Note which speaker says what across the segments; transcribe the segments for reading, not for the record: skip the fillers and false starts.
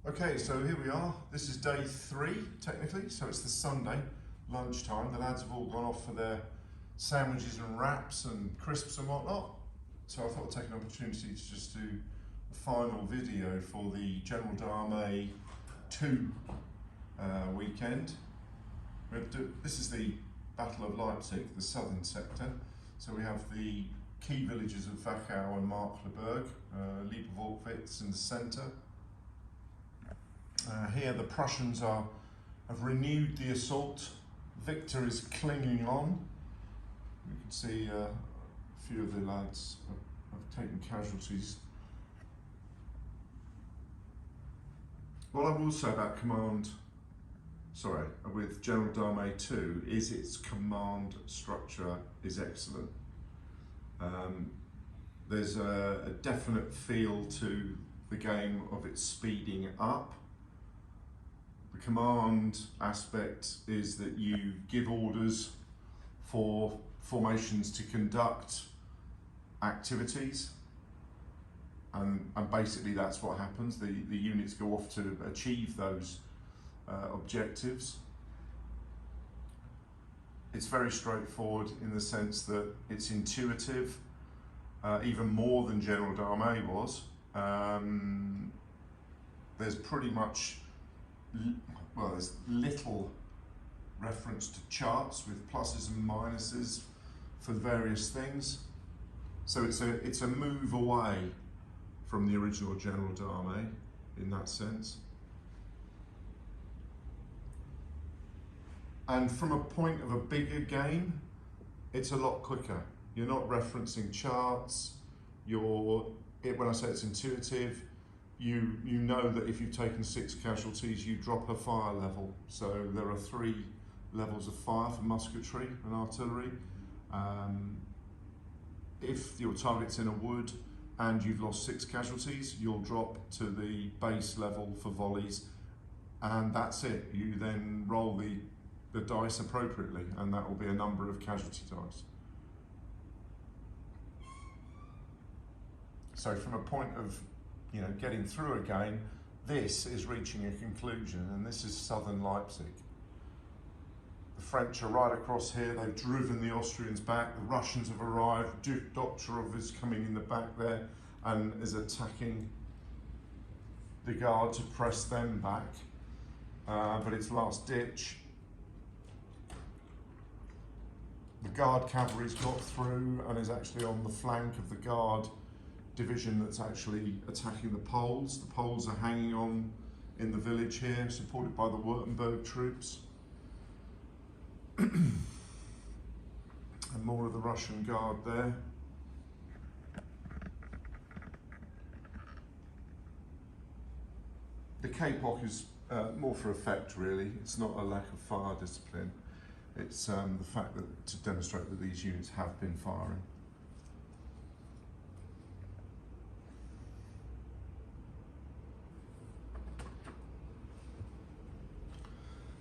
Speaker 1: Okay, so here we are. This is day 3, technically, so it's the Sunday, lunchtime. The lads have all gone off for their sandwiches and wraps and crisps and whatnot. So I thought I'd take an opportunity to just do a final video for the General d'Armée 2 weekend. This is the Battle of Leipzig, the southern sector. So we have the key villages of Wachau and Markkleeberg, Leipzig in the centre. Here the Prussians have renewed the assault. Victor is clinging on. You can see a few of the lads have taken casualties. What I will say about with General d'Armée 2 is its command structure is excellent. There's a definite feel to the game of its speeding up. The command aspect is that you give orders for formations to conduct activities, and basically that's what happens. The units go off to achieve those objectives. It's very straightforward in the sense that it's intuitive, even more than General d'Armée was. There's pretty much there's little reference to charts with pluses and minuses for various things. So it's a move away from the original General d'Armée in that sense. And from a point of a bigger game, it's a lot quicker. You're not referencing charts. When I say it's intuitive, you know that if you've taken 6 casualties, you drop a fire level. So there are 3 levels of fire for musketry and artillery. If your target's in a wood and you've lost 6 casualties, you'll drop to the base level for volleys, and that's it. You then roll the dice appropriately, and that will be a number of casualty dice. So from a point of getting through a game, this is reaching a conclusion, and this is southern Leipzig. The French are right across here. They've driven the Austrians back. The Russians have arrived. Duke Doktorov is coming in the back there and is attacking the Guard to press them back, but it's last ditch. The Guard cavalry's got through and is actually on the flank of the Guard division that's actually attacking the Poles. The Poles are hanging on in the village here, supported by the Württemberg troops. And more of the Russian Guard there. The K-POC is more for effect, really. It's not a lack of fire discipline. It's the fact that to demonstrate that these units have been firing.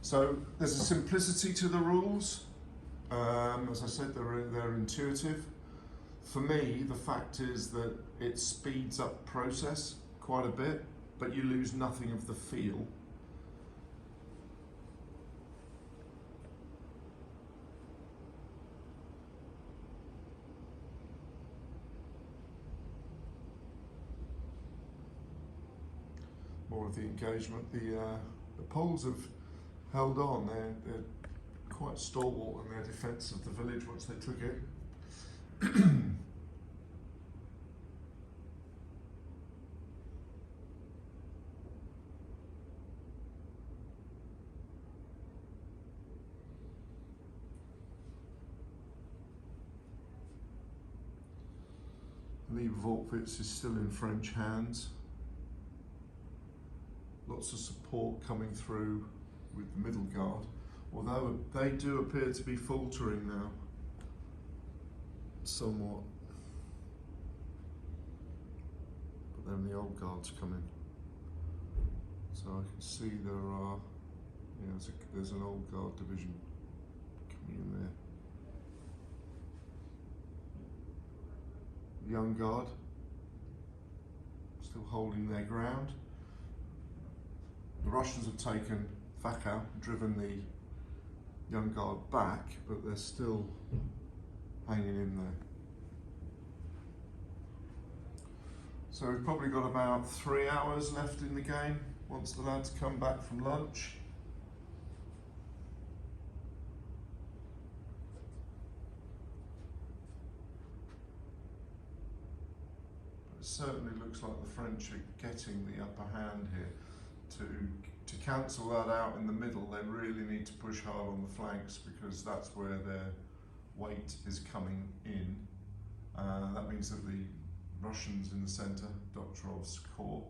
Speaker 1: So there's a simplicity to the rules. As I said, they're intuitive. For me, the fact is that it speeds up process quite a bit, but you lose nothing of the feel. More of the engagement. The Poles have held on. They're quite stalwart in their defence of the village once they took it. Leipzig is still in French hands. Lots of support coming through with the middle guard, although they do appear to be faltering now, somewhat. But then the old guards come in. So I can see there's an old guard division coming in there. Young Guard still holding their ground. Russians have taken Wachau, driven the Young Guard back, but they're still hanging in there. So we've probably got about 3 hours left in the game once the lads come back from lunch. It certainly looks like the French are getting the upper hand here. To cancel that out in the middle, they really need to push hard on the flanks, because that's where their weight is coming in. That means that the Russians in the centre, Doktrov's corps,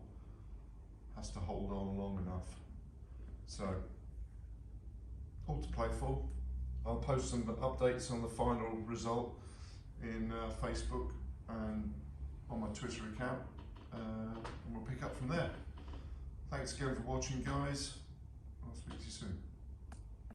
Speaker 1: has to hold on long enough. So, all to play for. I'll post some updates on the final result in Facebook and on my Twitter account, and we'll pick up from there. Thanks again for watching, guys.